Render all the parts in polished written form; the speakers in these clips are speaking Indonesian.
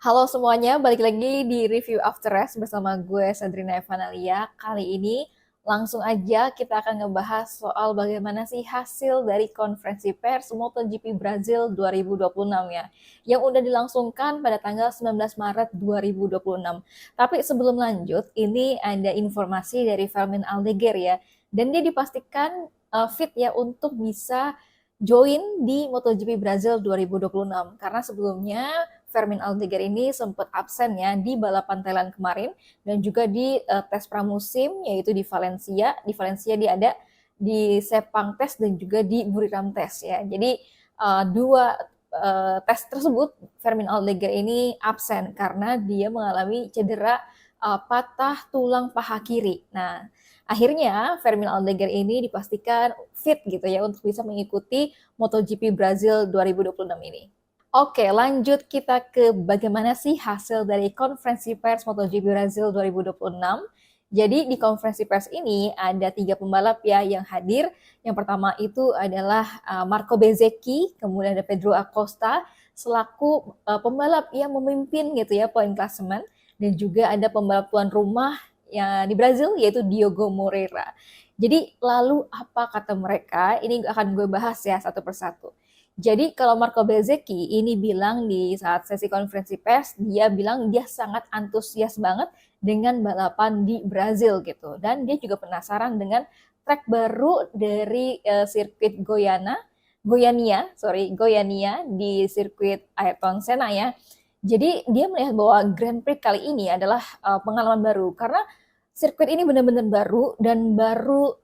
Halo semuanya, balik lagi di Review After Rest bersama gue Sadrina Evanalia. Kali ini langsung aja kita akan ngebahas soal bagaimana sih hasil dari konferensi pers MotoGP Brazil 2026 ya, yang udah dilangsungkan pada tanggal 19 Maret 2026. Tapi sebelum lanjut, ini ada informasi dari Fermin Aldeguer ya, dan dia dipastikan fit ya untuk bisa join di MotoGP Brazil 2026 karena sebelumnya Fermin Aldeguer ini sempat absen ya di balapan Thailand kemarin dan juga di tes pramusim yaitu di Valencia. Di Valencia dia ada di Sepang Tes dan juga di Buriram Tes ya. Jadi dua tes tersebut Fermin Aldeguer ini absen karena dia mengalami cedera patah tulang paha kiri. Nah, akhirnya Fermin Aldeguer ini dipastikan fit gitu ya untuk bisa mengikuti MotoGP Brazil 2026 ini. Oke, lanjut kita ke bagaimana sih hasil dari konferensi pers MotoGP Brazil 2026. Jadi di konferensi pers ini ada 3 pembalap ya yang hadir. Yang pertama itu adalah Marco Bezzecchi, kemudian ada Pedro Acosta selaku pembalap yang memimpin gitu ya poin klasemen, dan juga ada pembalap tuan rumah yang di Brazil yaitu Diogo Moreira. Jadi lalu apa kata mereka? Ini akan gue bahas ya satu persatu. Jadi kalau Marco Bezzecchi ini bilang di saat sesi konferensi pers, dia bilang dia sangat antusias banget dengan balapan di Brazil gitu. Dan dia juga penasaran dengan track baru dari sirkuit Goiânia di sirkuit Ayrton Senna ya. Jadi dia melihat bahwa Grand Prix kali ini adalah pengalaman baru karena sirkuit ini benar-benar baru dan baru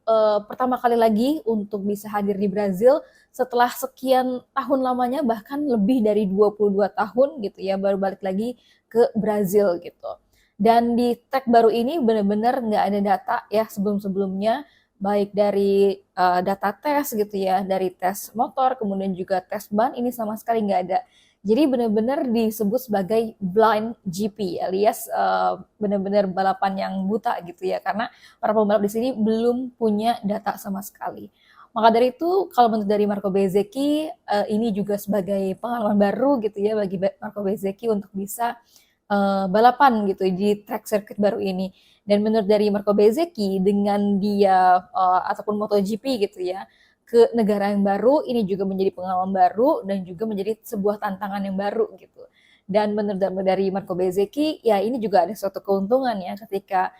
pertama kali lagi untuk bisa hadir di Brazil setelah sekian tahun lamanya, bahkan lebih dari 22 tahun gitu ya, baru balik lagi ke Brazil gitu. Dan di track baru ini benar-benar nggak ada data ya sebelum-sebelumnya, baik dari data tes gitu ya, dari tes motor, kemudian juga tes ban, ini sama sekali nggak ada. Jadi benar-benar disebut sebagai blind GP alias benar-benar balapan yang buta gitu ya, karena para pembalap di sini belum punya data sama sekali. Maka dari itu, kalau menurut dari Marco Bezzecchi, ini juga sebagai pengalaman baru gitu ya bagi Marco Bezzecchi untuk bisa balapan gitu di track circuit baru ini. Dan menurut dari Marco Bezzecchi, dengan dia ataupun MotoGP gitu ya, ke negara yang baru, ini juga menjadi pengalaman baru dan juga menjadi sebuah tantangan yang baru gitu. Dan menurut dari Marco Bezzecchi, ya ini juga ada suatu keuntungan ya ketika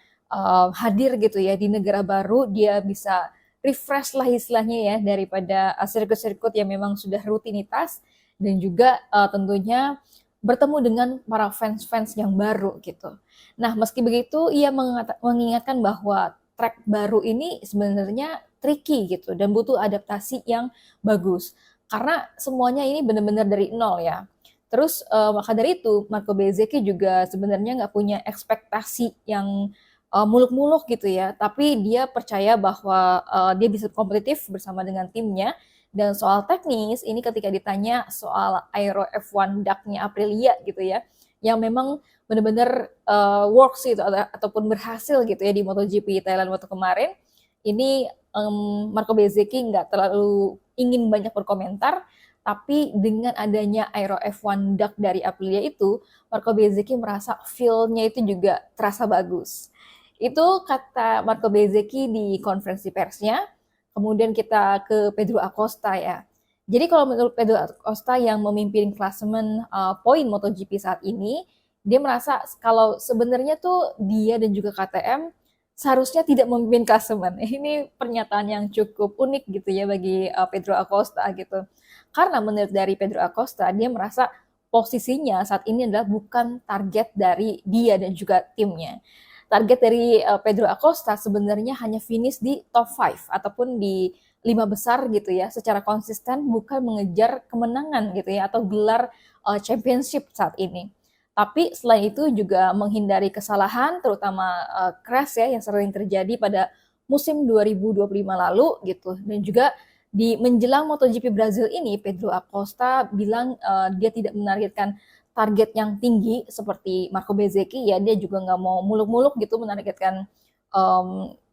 hadir gitu ya di negara baru, dia bisa refresh lah istilahnya ya daripada sirkuit-sirkuit yang memang sudah rutinitas, dan juga tentunya bertemu dengan para fans-fans yang baru gitu. Nah, meski begitu ia mengingatkan bahwa track baru ini sebenarnya tricky gitu dan butuh adaptasi yang bagus karena semuanya ini benar-benar dari nol ya. Terus maka dari itu Marco Bezzecchi juga sebenarnya nggak punya ekspektasi yang muluk-muluk gitu ya, tapi dia percaya bahwa dia bisa kompetitif bersama dengan timnya. Dan soal teknis, ini ketika ditanya soal Aero F1 duck-nya Aprilia gitu ya, yang memang benar-benar works gitu ataupun berhasil gitu ya di MotoGP Thailand waktu kemarin, ini Marco Bezzecchi nggak terlalu ingin banyak berkomentar, tapi dengan adanya Aero F1 duck dari Aprilia itu, Marco Bezzecchi merasa feel-nya itu juga terasa bagus. Itu kata Marco Bezzecchi di konferensi persnya. Kemudian kita ke Pedro Acosta ya. Jadi kalau menurut Pedro Acosta yang memimpin klasemen poin MotoGP saat ini, dia merasa kalau sebenarnya tuh dia dan juga KTM seharusnya tidak memimpin klasemen. Ini pernyataan yang cukup unik gitu ya bagi Pedro Acosta gitu. Karena menurut dari Pedro Acosta, dia merasa posisinya saat ini adalah bukan target dari dia dan juga timnya. Target dari Pedro Acosta sebenarnya hanya finish di top 5 ataupun di 5 besar gitu ya, secara konsisten, bukan mengejar kemenangan gitu ya atau gelar championship saat ini. Tapi selain itu juga menghindari kesalahan, terutama crash ya yang sering terjadi pada musim 2025 lalu gitu. Dan juga di menjelang MotoGP Brazil ini, Pedro Acosta bilang dia tidak menargetkan target yang tinggi seperti Marco Bezzecchi ya, dia juga nggak mau muluk-muluk gitu menargetkan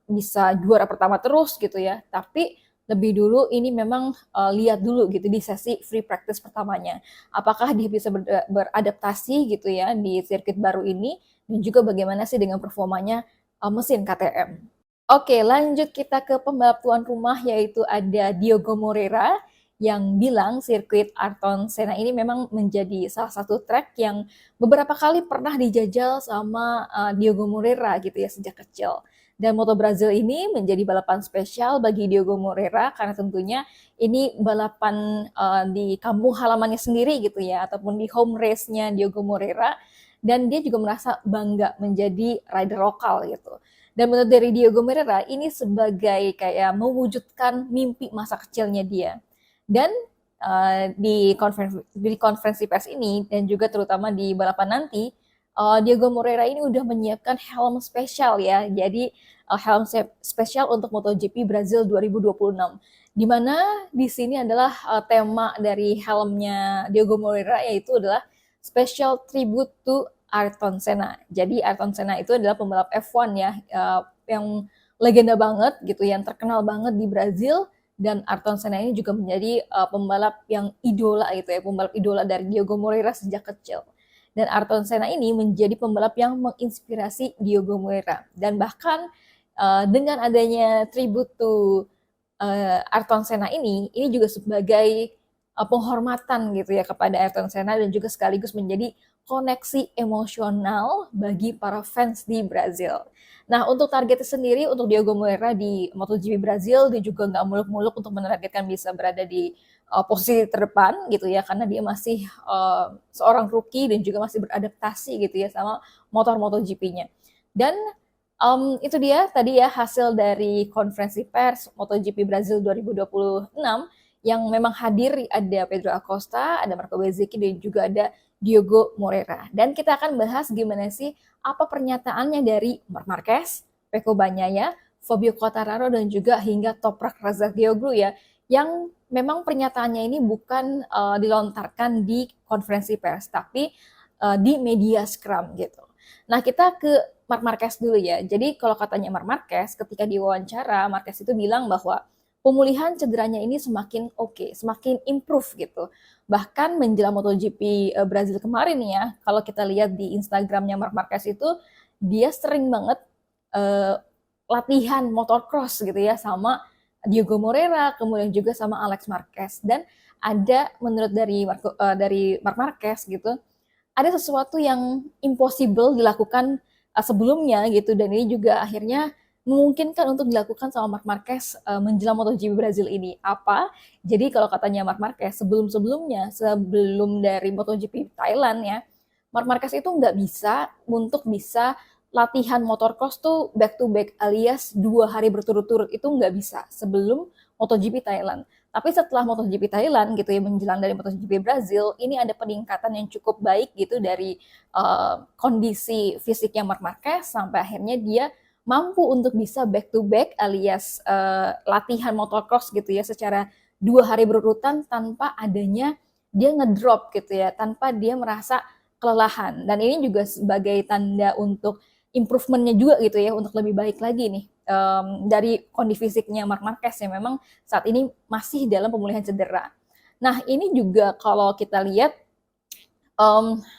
bisa juara pertama terus gitu ya, tapi lebih dulu ini memang lihat dulu gitu di sesi free practice pertamanya. Apakah dia bisa beradaptasi gitu ya di sirkuit baru ini, dan juga bagaimana sih dengan performanya mesin KTM. Oke, lanjut kita ke pembalap tuan rumah, yaitu ada Diogo Moreira yang bilang sirkuit Ayrton Senna ini memang menjadi salah satu track yang beberapa kali pernah dijajal sama Diogo Moreira gitu ya sejak kecil. Dan Moto Brazil ini menjadi balapan spesial bagi Diogo Moreira karena tentunya ini balapan di kampung halamannya sendiri gitu ya, ataupun di home race-nya Diogo Moreira, dan dia juga merasa bangga menjadi rider lokal gitu. Dan menurut dari Diogo Moreira, ini sebagai kayak mewujudkan mimpi masa kecilnya dia. Dan di konferensi pers ini, dan juga terutama di balapan nanti, Diogo Moreira ini udah menyiapkan helm spesial ya. Jadi helm spesial untuk MotoGP Brazil 2026. Di mana di sini adalah tema dari helmnya Diogo Moreira, yaitu adalah special tribute to Ayrton Senna. Jadi Ayrton Senna itu adalah pembalap F1 ya, yang legenda banget gitu, yang terkenal banget di Brazil. Dan Ayrton Senna ini juga menjadi pembalap yang idola gitu ya, pembalap idola dari Diogo Moreira sejak kecil. Dan Ayrton Senna ini menjadi pembalap yang menginspirasi Diogo Moreira. Dan bahkan dengan adanya tribute to Ayrton Senna ini juga sebagai penghormatan gitu ya kepada Ayrton Senna, dan juga sekaligus menjadi koneksi emosional bagi para fans di Brazil. Nah, untuk targetnya sendiri untuk Diogo Moreira di MotoGP Brazil, dia juga nggak muluk-muluk untuk menargetkan bisa berada di posisi terdepan gitu ya, karena dia masih seorang rookie dan juga masih beradaptasi gitu ya sama motor MotoGP-nya. Dan itu dia tadi ya hasil dari konferensi pers MotoGP Brazil 2026 yang memang hadir, ada Pedro Acosta, ada Marco Bezzecchi, dan juga ada Diogo Moreira. Dan kita akan bahas gimana sih apa pernyataannya dari Marc Marquez, Pecco Bagnaia, Fabio Quartararo, dan juga hingga Toprak Razgatlioglu ya, yang memang pernyataannya ini bukan dilontarkan di konferensi pers, tapi di media scrum gitu. Nah, kita ke Marc Marquez dulu ya. Jadi kalau katanya Marc Marquez, ketika diwawancara, Marquez itu bilang bahwa pemulihan cederanya ini semakin oke, semakin improve gitu. Bahkan menjelang MotoGP Brazil kemarin ya, kalau kita lihat di Instagramnya Marc Marquez itu, dia sering banget latihan motocross gitu ya sama Diogo Moreira, kemudian juga sama Alex Marquez. Dan ada menurut dari Marc Marquez gitu, ada sesuatu yang impossible dilakukan sebelumnya gitu, dan ini juga akhirnya memungkinkan untuk dilakukan sama Marc Marquez menjelang MotoGP Brazil ini. Apa? Jadi kalau katanya Marc Marquez sebelum-sebelumnya, sebelum dari MotoGP Thailand ya, Marc Marquez itu nggak bisa untuk bisa latihan motorcross tuh back to back, alias 2 hari berturut-turut, itu nggak bisa sebelum MotoGP Thailand. Tapi setelah MotoGP Thailand gitu ya, menjelang dari MotoGP Brazil, ini ada peningkatan yang cukup baik gitu dari kondisi fisiknya Marc Marquez, sampai akhirnya dia mampu untuk bisa back to back, alias latihan motocross gitu ya secara 2 hari berurutan tanpa adanya dia ngedrop gitu ya, tanpa dia merasa kelelahan. Dan ini juga sebagai tanda untuk improvementnya juga gitu ya, untuk lebih baik lagi nih dari kondisi fisiknya Marc Marquez yang memang saat ini masih dalam pemulihan cedera. Nah, ini juga kalau kita lihat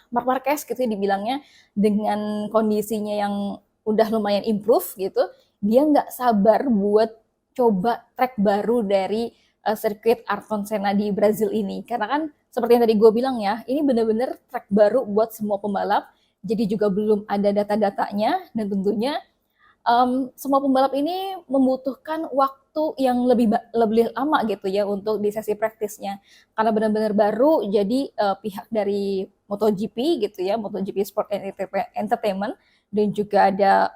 Marc Marquez gitu ya, dibilangnya dengan kondisinya yang udah lumayan improve gitu, dia nggak sabar buat coba track baru dari sirkuit Ayrton Senna di Brazil ini. Karena kan seperti yang tadi gue bilang ya, ini bener-bener track baru buat semua pembalap, jadi juga belum ada data-datanya, dan tentunya semua pembalap ini membutuhkan waktu yang lebih lama gitu ya untuk di sesi praktisnya, karena benar-benar baru. Jadi pihak dari MotoGP gitu ya, MotoGP Sport and Entertainment, dan juga ada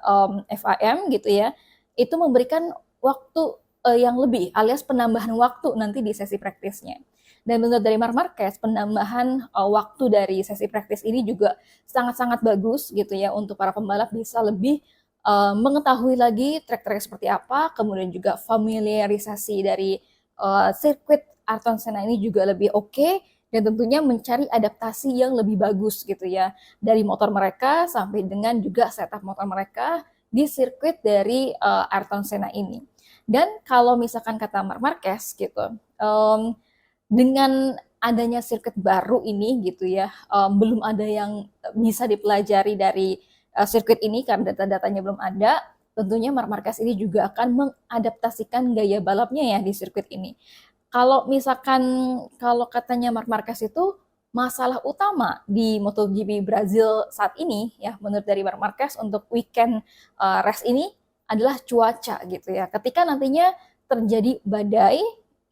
FIM gitu ya, itu memberikan waktu yang lebih, alias penambahan waktu nanti di sesi praktisnya. Dan menurut dari Marc Marquez, penambahan waktu dari sesi praktis ini juga sangat-sangat bagus gitu ya, untuk para pembalap bisa lebih mengetahui lagi track-track seperti apa, kemudian juga familiarisasi dari sirkuit Ayrton Senna ini juga lebih oke, dan tentunya mencari adaptasi yang lebih bagus gitu ya, dari motor mereka sampai dengan juga setup motor mereka di sirkuit dari Ayrton Senna ini. Dan kalau misalkan kata Marc Marquez gitu, dengan adanya sirkuit baru ini gitu ya, belum ada yang bisa dipelajari dari sirkuit ini karena data-datanya belum ada. Tentunya Marc Marquez ini juga akan mengadaptasikan gaya balapnya ya di sirkuit ini. Kalau misalkan kalau katanya Marc Marquez itu masalah utama di MotoGP Brazil saat ini ya menurut dari Marc Marquez untuk weekend race ini adalah cuaca gitu ya. Ketika nantinya terjadi badai,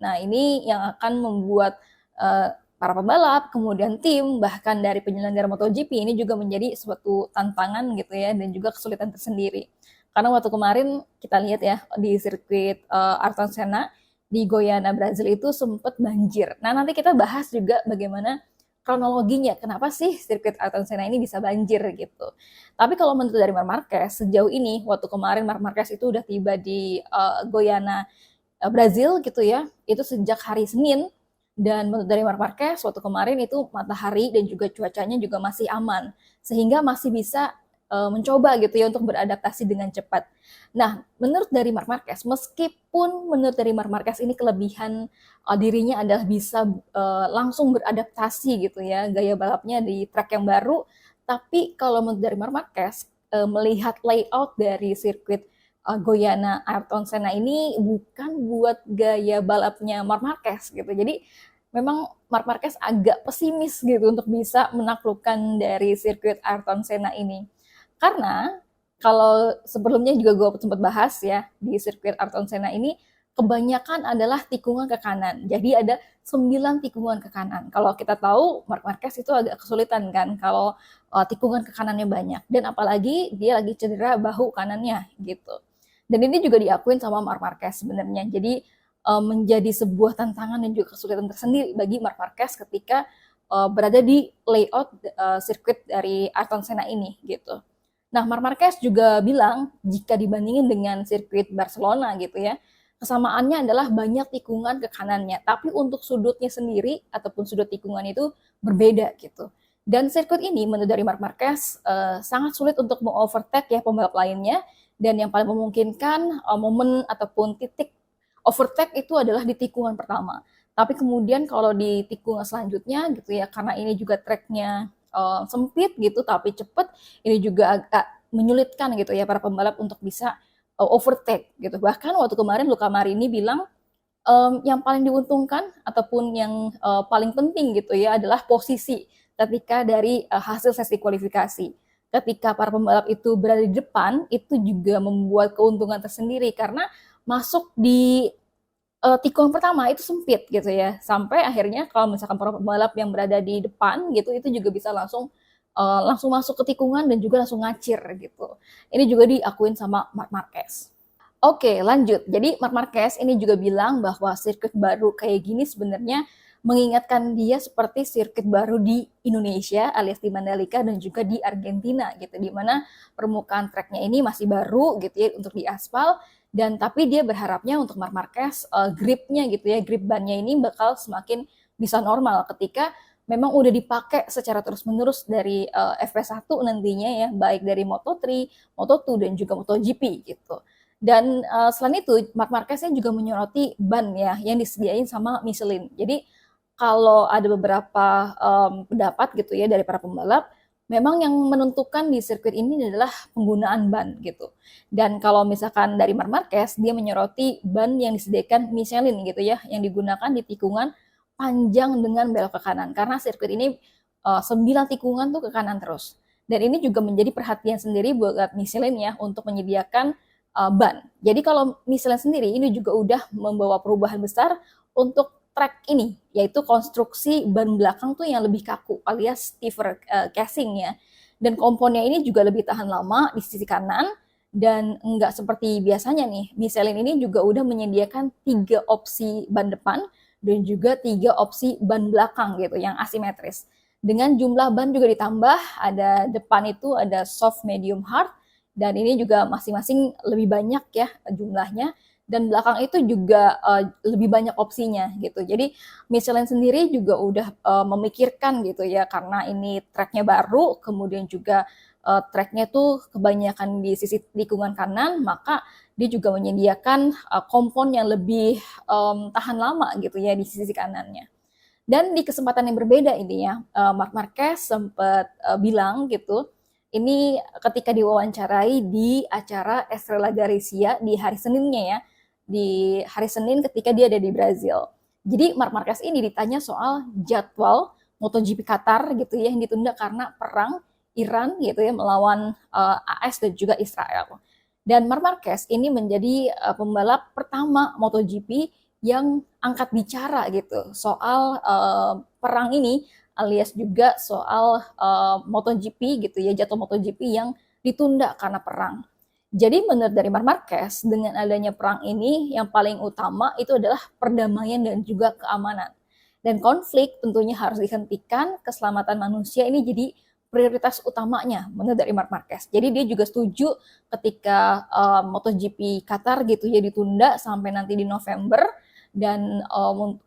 nah ini yang akan membuat para pembalap, kemudian tim, bahkan dari penyelenggara MotoGP ini juga menjadi suatu tantangan gitu ya dan juga kesulitan tersendiri. Karena waktu kemarin kita lihat ya di sirkuit Ayrton Senna di Goiânia Brazil itu sempat banjir. Nah nanti kita bahas juga bagaimana kronologinya, kenapa sih sirkuit Ayrton Senna ini bisa banjir gitu. Tapi kalau menurut dari Marc Marquez, sejauh ini waktu kemarin Marc Marquez itu udah tiba di Goiânia Brazil gitu ya, itu sejak hari Senin. Dan menurut dari Marc Marquez, waktu kemarin itu matahari dan juga cuacanya juga masih aman. Sehingga masih bisa mencoba gitu ya untuk beradaptasi dengan cepat. Nah, menurut dari Marc Marquez, meskipun menurut dari Marc Marquez ini kelebihan dirinya adalah bisa langsung beradaptasi gitu ya, gaya balapnya di track yang baru, tapi kalau menurut dari Marc Marquez, melihat layout dari sirkuit Goiânia Ayrton Senna ini bukan buat gaya balapnya Marc Marquez gitu. Jadi memang Marc Marquez agak pesimis gitu untuk bisa menaklukkan dari sirkuit Ayrton Senna ini. Karena kalau sebelumnya juga gue sempat bahas ya di sirkuit Ayrton Senna ini kebanyakan adalah tikungan ke kanan. Jadi ada 9 tikungan ke kanan. Kalau kita tahu Marc Marquez itu agak kesulitan kan kalau tikungan ke kanannya banyak dan apalagi dia lagi cedera bahu kanannya gitu. Dan ini juga diakuin sama Marc Marquez sebenarnya. Jadi menjadi sebuah tantangan dan juga kesulitan tersendiri bagi Marc Marquez ketika berada di layout sirkuit dari Ayrton Senna ini gitu. Nah, Marc Marquez juga bilang jika dibandingin dengan sirkuit Barcelona gitu ya, kesamaannya adalah banyak tikungan ke kanannya, tapi untuk sudutnya sendiri ataupun sudut tikungan itu berbeda gitu. Dan sirkuit ini menurut dari Marc Marquez sangat sulit untuk mengovertake ya pembalap lainnya dan yang paling memungkinkan momen ataupun titik overtake itu adalah di tikungan pertama. Tapi kemudian kalau di tikungan selanjutnya gitu ya, karena ini juga tracknya sempit gitu tapi cepet, ini juga agak menyulitkan gitu ya para pembalap untuk bisa overtake gitu. Bahkan waktu kemarin Luca Marini bilang yang paling diuntungkan ataupun yang paling penting gitu ya adalah posisi ketika dari hasil sesi kualifikasi. Ketika para pembalap itu berada di depan, itu juga membuat keuntungan tersendiri karena masuk di tikungan pertama itu sempit gitu ya. Sampai akhirnya kalau misalkan para pembalap yang berada di depan gitu itu juga bisa langsung masuk ke tikungan dan juga langsung ngacir gitu. Ini juga diakuin sama Marc Marquez. Oke, lanjut. Jadi Marc Marquez ini juga bilang bahwa sirkuit baru kayak gini sebenarnya mengingatkan dia seperti sirkuit baru di Indonesia alias di Mandalika dan juga di Argentina gitu, di mana permukaan tracknya ini masih baru gitu ya untuk diaspal dan tapi dia berharapnya untuk Marc Marquez gripnya gitu ya, grip bannya ini bakal semakin bisa normal ketika memang udah dipakai secara terus-menerus dari FP1 nantinya ya, baik dari Moto3, Moto2 dan juga MotoGP gitu. Dan selain itu, Marc Marquez juga menyoroti ban ya yang disediain sama Michelin. Jadi kalau ada beberapa pendapat gitu ya dari para pembalap, memang yang menentukan di sirkuit ini adalah penggunaan ban gitu. Dan kalau misalkan dari Marc Marquez, dia menyoroti ban yang disediakan Michelin gitu ya, yang digunakan di tikungan panjang dengan belok ke kanan. Karena sirkuit ini 9 tikungan tuh ke kanan terus. Dan ini juga menjadi perhatian sendiri buat Michelin ya untuk menyediakan ban. Jadi kalau Michelin sendiri ini juga udah membawa perubahan besar untuk track ini, yaitu konstruksi ban belakang tuh yang lebih kaku alias stiffer casing ya. Dan komponnya ini juga lebih tahan lama di sisi kanan dan enggak seperti biasanya nih. Michelin ini juga udah menyediakan 3 opsi ban depan dan juga 3 opsi ban belakang gitu yang asimetris. Dengan jumlah ban juga ditambah, ada depan itu ada soft, medium, hard dan ini juga masing-masing lebih banyak ya jumlahnya dan belakang itu juga lebih banyak opsinya gitu. Jadi Michelin sendiri juga udah memikirkan gitu ya, karena ini tracknya baru, kemudian juga tracknya tuh kebanyakan di sisi tikungan kanan, maka dia juga menyediakan kompon yang lebih tahan lama gitu ya di sisi kanannya. Dan di kesempatan yang berbeda ini ya, Marc Marquez sempat bilang gitu, ini ketika diwawancarai di acara Estrela Galicia di hari Seninnya ya, di hari Senin ketika dia ada di Brazil. Jadi Marc Marquez ini ditanya soal jadwal MotoGP Qatar gitu ya, yang ditunda karena perang Iran gitu ya melawan AS dan juga Israel. Dan Marc Marquez ini menjadi pembalap pertama MotoGP yang angkat bicara gitu soal perang ini, alias juga soal MotoGP gitu ya, jadwal MotoGP yang ditunda karena perang. Jadi menurut dari Marc Marquez, dengan adanya perang ini yang paling utama itu adalah perdamaian dan juga keamanan. Dan konflik tentunya harus dihentikan, keselamatan manusia ini jadi prioritas utamanya menurut dari Marc Marquez. Jadi dia juga setuju ketika MotoGP Qatar gitu ya ditunda sampai nanti di November, dan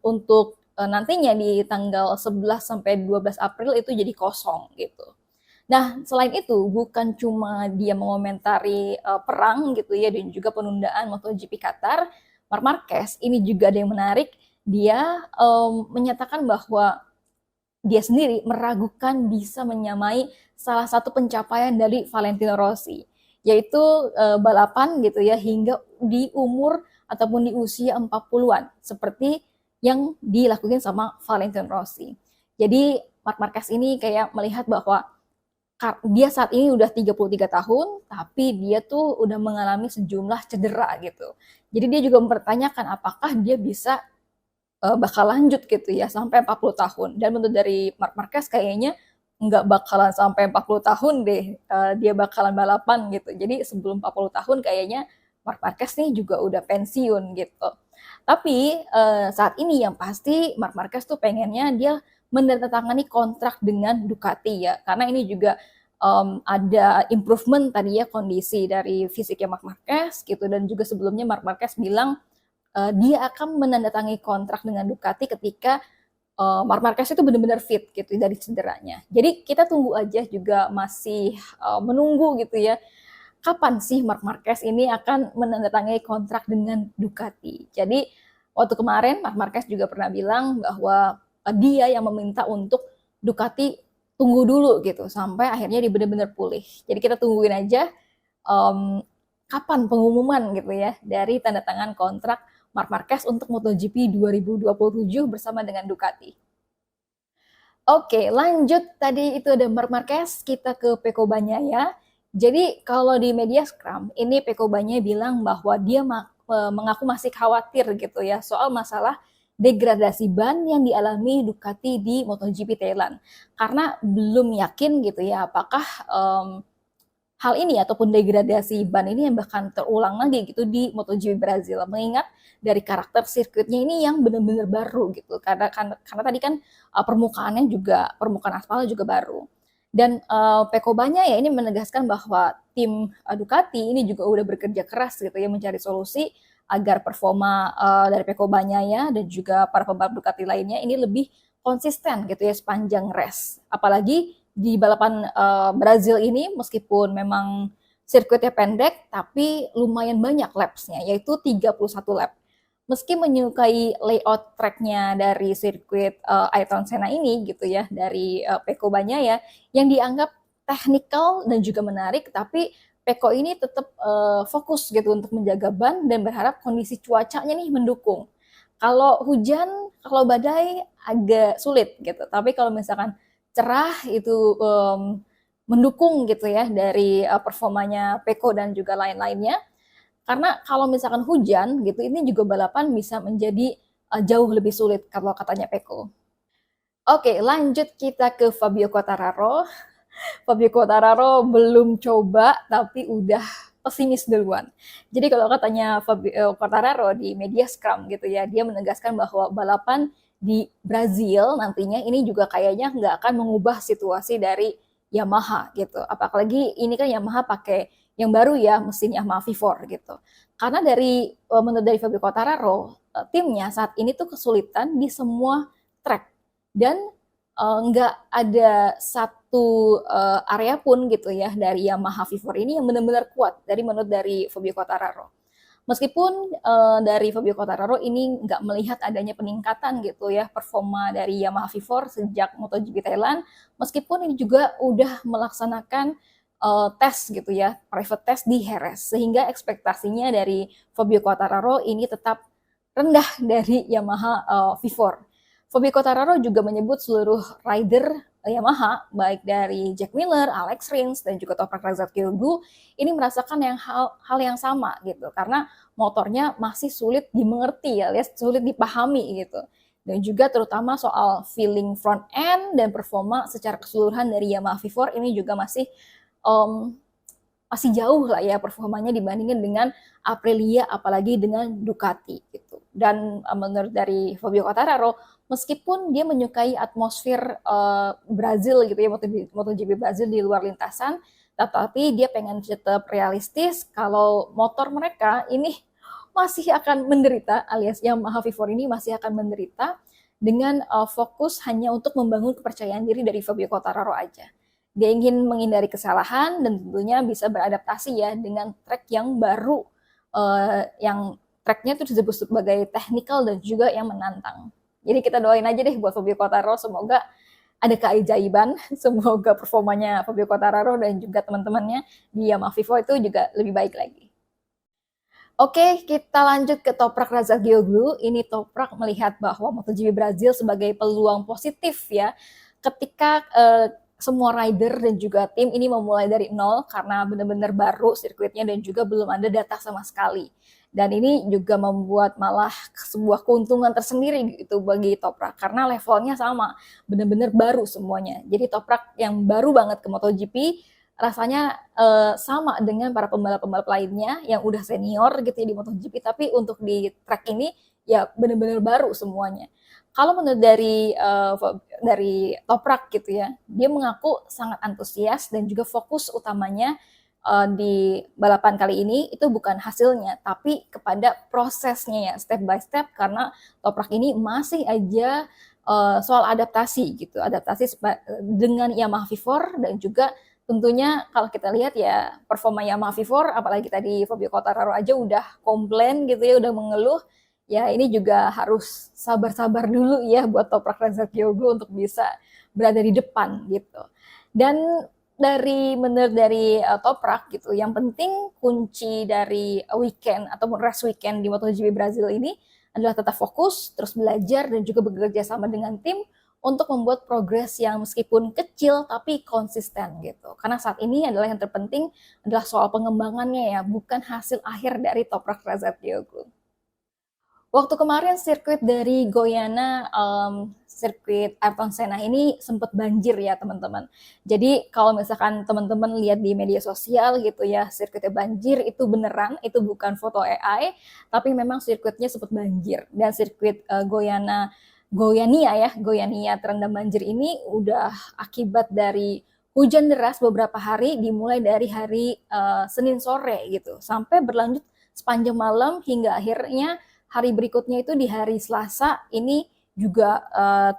untuk nantinya di tanggal 11 sampai 12 April itu jadi kosong gitu. Nah, selain itu bukan cuma dia mengomentari perang gitu ya dan juga penundaan MotoGP Qatar, Marc Marquez ini juga ada yang menarik, dia menyatakan bahwa dia sendiri meragukan bisa menyamai salah satu pencapaian dari Valentino Rossi, yaitu balapan gitu ya hingga di umur ataupun di usia 40-an seperti yang dilakukan sama Valentino Rossi. Jadi Marc Marquez ini kayak melihat bahwa dia saat ini udah 33 tahun, tapi dia tuh udah mengalami sejumlah cedera gitu. Jadi dia juga mempertanyakan apakah dia bisa bakal lanjut gitu ya sampai 40 tahun. Dan menurut dari Marc Marquez kayaknya nggak bakalan sampai 40 tahun deh dia bakalan balapan gitu. Jadi sebelum 40 tahun kayaknya Marc Marquez nih juga udah pensiun gitu. Tapi saat ini yang pasti Marc Marquez tuh pengennya dia menandatangani kontrak dengan Ducati ya, karena ini juga ada improvement tadi ya kondisi dari fisiknya Marc Marquez gitu, dan juga sebelumnya Marc Marquez bilang dia akan menandatangani kontrak dengan Ducati ketika Marc Marquez itu benar-benar fit gitu dari cederanya. Jadi kita tunggu aja, juga masih menunggu gitu ya, kapan sih Marc Marquez ini akan menandatangani kontrak dengan Ducati. Jadi waktu kemarin Marc Marquez juga pernah bilang bahwa dia yang meminta untuk Ducati tunggu dulu gitu sampai akhirnya dia benar-benar pulih. Jadi kita tungguin aja kapan pengumuman gitu ya dari tanda tangan kontrak Marc Marquez untuk MotoGP 2027 bersama dengan Ducati. Oke, lanjut tadi itu ada Marc Marquez, kita ke Pecco Bagnaia. Jadi kalau di media Scrum, ini Pecco Bagnaia bilang bahwa dia mengaku masih khawatir gitu ya soal masalah degradasi ban yang dialami Ducati di MotoGP Thailand. Karena belum yakin gitu ya apakah hal ini ataupun degradasi ban ini yang bahkan terulang lagi gitu di MotoGP Brazil, mengingat dari karakter sirkuitnya ini yang benar-benar baru gitu, karena tadi kan permukaannya juga, permukaan aspalnya juga baru. Dan Pecco Bagnaia ya ini menegaskan bahwa tim Ducati ini juga udah bekerja keras gitu ya mencari solusi agar performa dari Pecco Bagnaia dan juga para pembalap Ducati lainnya ini lebih konsisten gitu ya sepanjang race. Apalagi di balapan Brazil ini meskipun memang sirkuitnya pendek tapi lumayan banyak lapsnya, yaitu 31 lap. Meski menyukai layout tracknya dari sirkuit Ayrton Senna ini gitu ya, dari Pecco Bagnaia yang dianggap teknikal dan juga menarik, tapi Pecco ini tetap fokus gitu untuk menjaga ban dan berharap kondisi cuacanya nih mendukung. Kalau hujan, kalau badai agak sulit gitu, tapi kalau misalkan cerah itu mendukung gitu ya dari performanya Pecco dan juga lain-lainnya. Karena kalau misalkan hujan gitu, ini juga balapan bisa menjadi jauh lebih sulit kalau katanya Pecco. Oke, lanjut kita ke Fabio Quartararo. Fabio Quartararo belum coba tapi udah pesimis duluan. Jadi kalau katanya Fabio Quartararo di media Scrum gitu ya, dia menegaskan bahwa balapan di Brazil nantinya ini juga kayaknya nggak akan mengubah situasi dari Yamaha gitu. Apalagi ini kan Yamaha pakai yang baru ya, mesin Yamaha V4 gitu. Karena menurut dari Fabio Quartararo, timnya saat ini tuh kesulitan di semua track dan nggak ada satu area pun gitu ya dari Yamaha V4 ini yang benar-benar kuat menurut dari Fabio Quartararo. Meskipun dari Fabio Quartararo ini nggak melihat adanya peningkatan gitu ya performa dari Yamaha V4 sejak MotoGP Thailand, meskipun ini juga udah melaksanakan tes gitu ya, private test di Jerez, sehingga ekspektasinya dari Fabio Quartararo ini tetap rendah dari Yamaha V4. Fabio Quartararo juga menyebut seluruh rider Yamaha, baik dari Jack Miller, Alex Rins, dan juga Toprak Razgatlioglu, ini merasakan hal yang sama gitu, karena motornya masih sulit dimengerti alias sulit dipahami gitu. Dan juga terutama soal feeling front end dan performa secara keseluruhan dari Yamaha V4 ini juga um, masih jauh lah ya performanya dibandingin dengan Aprilia, apalagi dengan Ducati gitu. Dan menurut dari Fabio Quartararo, meskipun dia menyukai atmosfer Brazil gitu ya, MotoGP Brazil di luar lintasan, tetapi dia pengen tetap realistis kalau motor mereka ini masih akan menderita, alias Yamaha V4 ini masih akan menderita dengan fokus hanya untuk membangun kepercayaan diri dari Fabio Quartararo aja. Dia ingin menghindari kesalahan dan tentunya bisa beradaptasi ya dengan track yang baru, yang tracknya itu disebut sebagai technical dan juga yang menantang. Jadi kita doain aja deh buat Fabio Quartararo, semoga ada keajaiban, semoga performanya Fabio Quartararo dan juga teman-temannya di Yamaha V4 itu juga lebih baik lagi. Oke, kita lanjut ke Toprak Razgatlioglu. Ini Toprak melihat bahwa MotoGP Brazil sebagai peluang positif ya, ketika semua rider dan juga tim ini memulai dari nol karena benar-benar baru sirkuitnya dan juga belum ada data sama sekali. Dan ini juga membuat malah sebuah keuntungan tersendiri gitu bagi Toprak karena levelnya sama, benar-benar baru semuanya. Jadi Toprak yang baru banget ke MotoGP rasanya sama dengan para pembalap-pembalap lainnya yang udah senior gitu ya di MotoGP, tapi untuk di track ini ya benar-benar baru semuanya. Kalau menurut dari Toprak gitu ya, dia mengaku sangat antusias dan juga fokus utamanya di balapan kali ini itu bukan hasilnya, tapi kepada prosesnya ya, step by step, karena Toprak ini masih aja soal adaptasi gitu, adaptasi dengan Yamaha V4 dan juga tentunya kalau kita lihat ya performa Yamaha V4, apalagi tadi Fabio Quartararo aja udah komplain gitu ya, udah mengeluh, ya ini juga harus sabar-sabar dulu ya buat Toprak Razgatlioglu untuk bisa berada di depan gitu. Dan menurut dari Toprak gitu, yang penting kunci dari weekend ataupun race weekend di MotoGP Brazil ini adalah tetap fokus, terus belajar dan juga bekerja sama dengan tim untuk membuat progres yang meskipun kecil tapi konsisten gitu. Karena saat ini adalah yang terpenting adalah soal pengembangannya ya, bukan hasil akhir dari Toprak Razgatlioglu. Waktu kemarin sirkuit dari Guyana, sirkuit Ayrton Senna ini sempat banjir ya teman-teman. Jadi kalau misalkan teman-teman lihat di media sosial gitu ya, sirkuitnya banjir itu beneran, itu bukan foto AI, tapi memang sirkuitnya sempat banjir. Dan sirkuit Goiania terendam banjir ini udah akibat dari hujan deras beberapa hari, dimulai dari hari Senin sore gitu, sampai berlanjut sepanjang malam hingga akhirnya hari berikutnya itu di hari Selasa ini juga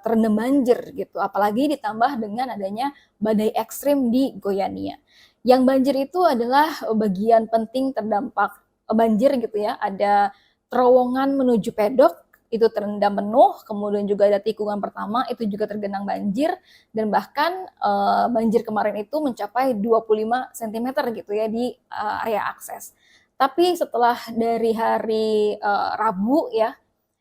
terendam banjir gitu, apalagi ditambah dengan adanya badai ekstrim di Goiania. Yang banjir itu adalah bagian penting terdampak banjir gitu ya, ada terowongan menuju pedok itu terendam penuh, kemudian juga ada tikungan pertama itu juga tergenang banjir, dan bahkan banjir kemarin itu mencapai 25 cm gitu ya di area akses. Tapi setelah dari hari Rabu ya,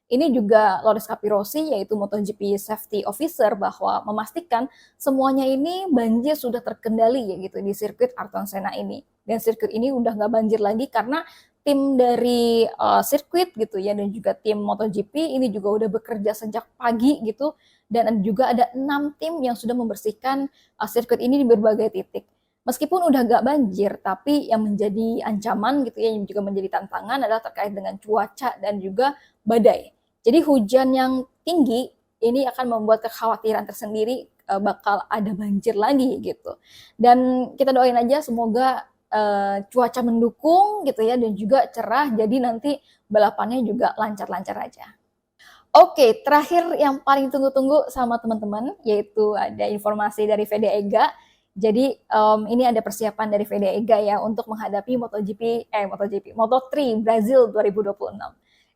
ini juga Loris Capirossi yaitu MotoGP Safety Officer bahwa memastikan semuanya ini banjir sudah terkendali ya gitu di sirkuit Ayrton Senna ini. Dan sirkuit ini udah nggak banjir lagi karena tim dari sirkuit gitu ya dan juga tim MotoGP ini juga udah bekerja sejak pagi gitu, dan juga ada 6 tim yang sudah membersihkan sirkuit ini di berbagai titik. Meskipun udah gak banjir, tapi yang menjadi ancaman gitu ya, yang juga menjadi tantangan adalah terkait dengan cuaca dan juga badai. Jadi hujan yang tinggi ini akan membuat kekhawatiran tersendiri bakal ada banjir lagi gitu. Dan kita doain aja semoga cuaca mendukung gitu ya, dan juga cerah, jadi nanti balapannya juga lancar-lancar aja. Oke, terakhir yang paling tunggu-tunggu sama teman-teman, yaitu ada informasi dari VD Ega. Jadi ini ada persiapan dari VD Ega ya untuk menghadapi Moto3 Brazil 2026.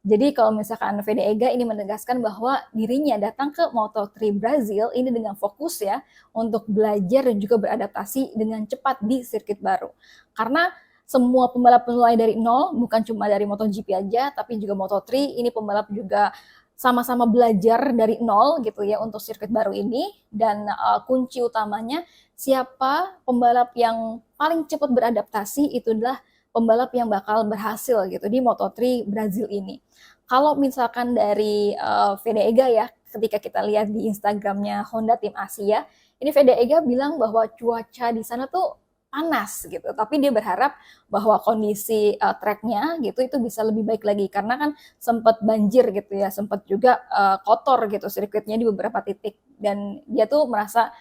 Jadi kalau misalkan VD Ega ini menegaskan bahwa dirinya datang ke Moto3 Brazil ini dengan fokus ya untuk belajar dan juga beradaptasi dengan cepat di sirkuit baru. Karena semua pembalap mulai dari nol, bukan cuma dari MotoGP aja, tapi juga Moto3 ini pembalap juga sama-sama belajar dari nol gitu ya untuk sirkuit baru ini, dan kunci utamanya siapa pembalap yang paling cepat beradaptasi itu adalah pembalap yang bakal berhasil gitu di Moto3 Brazil ini. Kalau misalkan dari VD Ega ya, ketika kita lihat di Instagramnya Honda Tim Asia, ini VD Ega bilang bahwa cuaca di sana tuh panas gitu, tapi dia berharap bahwa kondisi tracknya gitu itu bisa lebih baik lagi, karena kan sempat banjir gitu ya, sempat juga kotor gitu sirkuitnya di beberapa titik, dan dia tuh merasa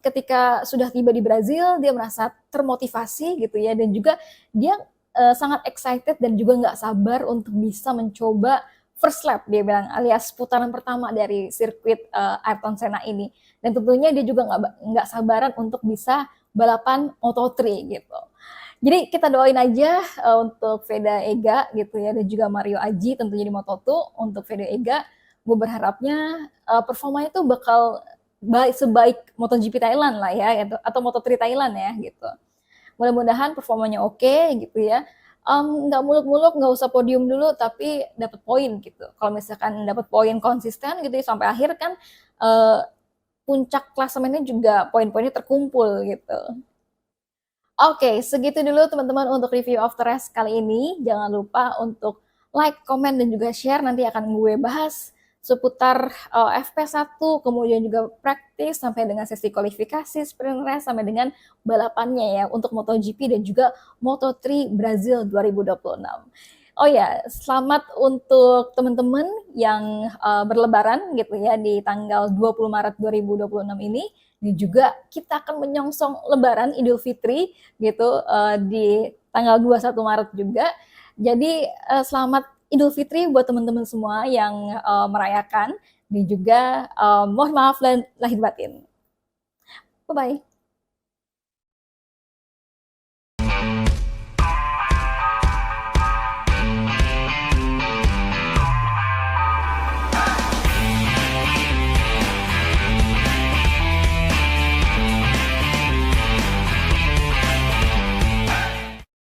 ketika sudah tiba di Brazil dia merasa termotivasi gitu ya, dan juga dia sangat excited dan juga nggak sabar untuk bisa mencoba first lap, dia bilang, alias putaran pertama dari sirkuit Ayrton Senna ini, dan tentunya dia juga nggak sabaran untuk bisa balapan Moto3 gitu. Jadi kita doain aja untuk Veda Ega gitu ya, dan juga Mario Aji tentunya di Moto2. Untuk Veda Ega, gue berharapnya performanya tuh bakal sebaik MotoGP Thailand lah ya, atau Moto3 Thailand ya gitu. Mudah-mudahan performanya oke gitu ya. Nggak muluk-muluk, nggak usah podium dulu, tapi dapat poin gitu. Kalau misalkan dapat poin konsisten gitu ya, sampai akhir kan puncak klasemennya juga poin-poinnya terkumpul gitu. Oke, segitu dulu teman-teman untuk review After Race kali ini. Jangan lupa untuk like, komen, dan juga share. Nanti akan gue bahas seputar FP1, kemudian juga praktis sampai dengan sesi kualifikasi, sprint race, sampai dengan balapannya ya untuk MotoGP dan juga Moto3 Brazil 2026. Oh ya, selamat untuk teman-teman yang berlebaran gitu ya di tanggal 20 Maret 2026 ini. Dan juga kita akan menyongsong Lebaran Idul Fitri gitu di tanggal 21 Maret juga. Jadi selamat Idul Fitri buat teman-teman semua yang merayakan, dan juga mohon maaf lahir batin. Bye bye.